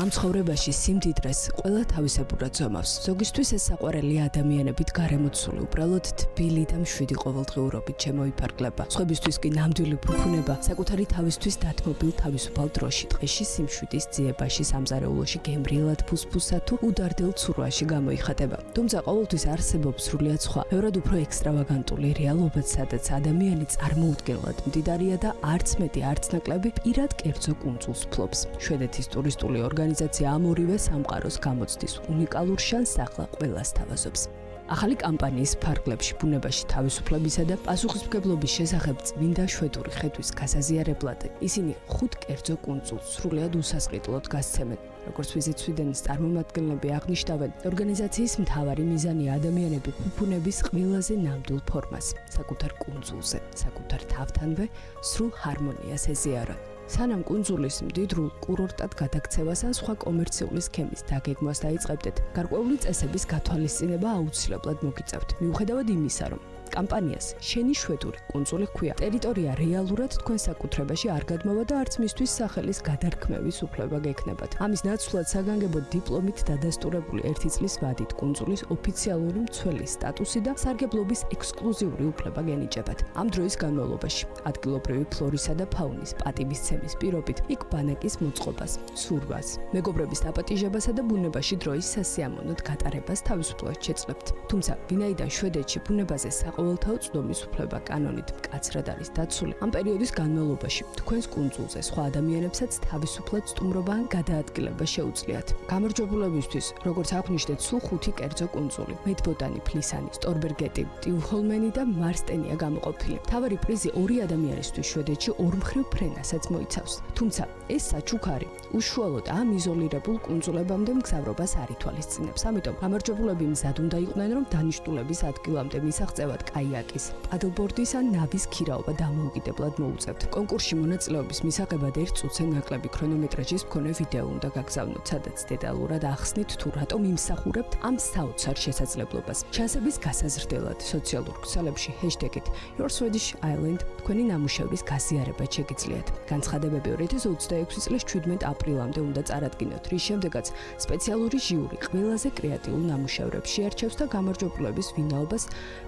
ამ ცხოვრებაში სიმდიდრეს ყველა თავისებურად ზომავს. ზოგისთვის ეს საყვარელი ადამიანებით გარემოცული, უბრალოდ თბილი და მშვიდი ყოველდღიურობით შემოიფარგლება. სხვებისთვის კი ნამდვილი ფუფუნება საკუთარი თავისთვის დათმობილ თავისუფალ დროში, ტყეში, სიმშვიდის ძიებაში, სამზარეულოში, გემრიელად ფუსფუსა თუ უდარდელ ცურვაში გამოიხატება. თუმცა ყოველთვის არსებობს სრულიად სხვა, ბევრად უფრო ექსტრავაგანტული რეალობაც, სადაც ადამიანი წარმოუდგენლად მდიდარია და არც მეტი, არც ნაკლები პირად კერძო კუნძულს ფლობს. შვედეთის ტურისტული ორგანიზაცია ამ ორივე სამყაროს გამოცდის უნიკალურ შანსს ახლა ყველას თავაზობს. ახალი კამპანიის ფარგლებში ბუნებაში თავისუფლებისა და პასუხისმგებლობის შესახებ წმინდა შვედური ხედვის გასაზიარებლად ისინი 5 კერძო კუნძულს სრულიად უსასყიდლოდ გასცემენ. როგორც ვიზიტ სვიდენის წარმომადგენლები აღნიშნავენ, ორგანიზაციის მთავარი მიზანი ადამიანები ფუფუნების ყველაზე ნამდვილ ფორმას, საკუთარ კუნძულზე, საკუთარ თავთანვე სრულ ჰარმონიას ეზიარონ. სანამ კუნძულის მდიდრულ კურორტად გადაქცევას ან სხვა კომერციული სქემის დაგეგმვას დაიწყებდეთ, გარკვეული წესების გათვალისწინება აუცილებლად მოგიწევთ. მიუხედავად იმისა, რომ კამპანიას შენი შვედური კუნძული ჰქვია, ტერიტორია რეალურად თქვენ საკუთრებაში არ გადმოვა და არც მისთვის სახელის გადარქმევის უფლება გექნებათ. ამის ნაცვლად საგანგებოდ დიპლომით დადასტურებული 1 წლის ვადით კუნძულის ოფიციალური მცველის სტატუსი და სარგებლობის ექსკლუზიური უფლება გენიჭებათ. ამ დროის განმავლობაში ადგილობრივი ფლორისა და ფაუნის პატივისცემის პირობით იქ ბანაკის მოწყობას, სურვას, მეგობრების დაპატიჟებასა და ბუნებაში დროის სასიამოვნოდ გატარებას თავისუფლად შეძლებთ. თუმცა, ვინაიდან შვედეთში ბუნებაზე ყოველთაო წვდომის უფლება კანონით მკაცრად არის დაცული. ამ პერიოდის განმავლობაში თქვენს კუნძულზე სხვა ადამიანებსაც თავისუფლად სტუმრობა ან გადაადგილება შეუძლიათ. გამარჯვებულებისთვის, როგორც აღნიშნეთ, სულ 5 კერძო კუნძული: მედბოტანი, ფლისანი, სტორბერგეტი, ტიუჰოლმენი და მარსტენია გამოყოფილი. მთავარი პრიზი 2 ადამიანისთვის შვედეთში ორმხრივ ფრენასაც მოიცავს. თუმცა, ეს საჩუქარი უშუალოდ ამ იზოლირებულ კუნძულებამდე მგზავრობას არ ითვალისწინებს. ამიტომ გამარჯვებულები მზად უნდა იყვნენ, რომ დანიშნულების ადგილამდე მისაღწევად კაიაკის, პადლბორდის ან ნავის ქირაობა დამოუკიდებლად მოუწევთ. კონკურსში მონაწილეობის მისაღებად 1 წუთზე ნაკლები ქრონომეტრაჟის მქონე ვიდეო უნდა გაგზავნოთ, სადაც დეტალურად ახსნით თუ რატომ იმსახურებთ ამ საოცარ შესაძლებლობას. ჩანსების გასაზრდელად სოციალურ ქსელებში ჰეშტეგით YourSwedishIsland თქვენი ნამუშევრის გაზიარება შეგიძლიათ. განცხადებები 2026 წლის 17 აპრილამდე უნდა წარადგინოთ, რის შემდეგაც სპეციალური ჟიური ყველაზე კრეატიულ ნამუშევრებს შეარჩევს და გამარჯვებულების ვინაობას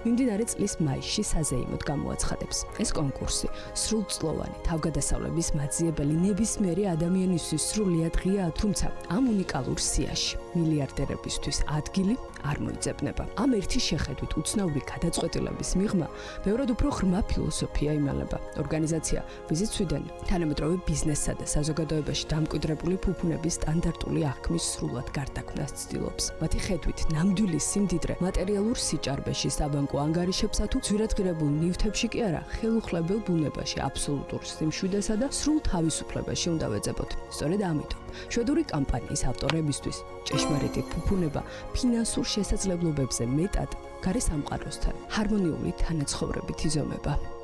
მიმდინარე წლის მაისში საზეიმოდ გამოაცხადებს. ეს კონკურსი სრულწლოვანი თავგადასავლების მაძიებელი ნებისმიერი ადამიანისთვის სრულიად ღია, თუმცა ამ უნიკალურ სიაში მილიარდერებისთვის ადგილი არ მოიძებნება. ამ ერთი შეხედვით უცნაური გადაწყვეტილების მიღმა ბევრად უფრო ღრმა ფილოსოფია იმალება. ორგანიზაცია ვიზიტ სვიდენი თანამედროვე ბიზნესსა და საზოგადოებაში დამკვიდრებული ფუფუნების სტანდარტული აღქმის სრულად გარდაქმნას ცდილობს. მათი ხედვით ნამდვილი სიმდიდრე მატერიალურ სიჭარბეში, საბანკო ანგარიშებსა თუ ძვირადღირებულ ნივთებში კი არა, ხელუხლებელ ბუნებაში, აბსოლუტურ სიმშვიდესა და სრულ თავისუფლებაში უნდა ვეძებოთ. სწორედ ამიტომ შვედური კამპანიის ავტორებისთვის ჭეშმარიტი ფუფუნება ფინანსურ შესაძლებლობებზე მეტად გარე სამყაროსთან ჰარმონიული თანაცხოვრებით იზომება.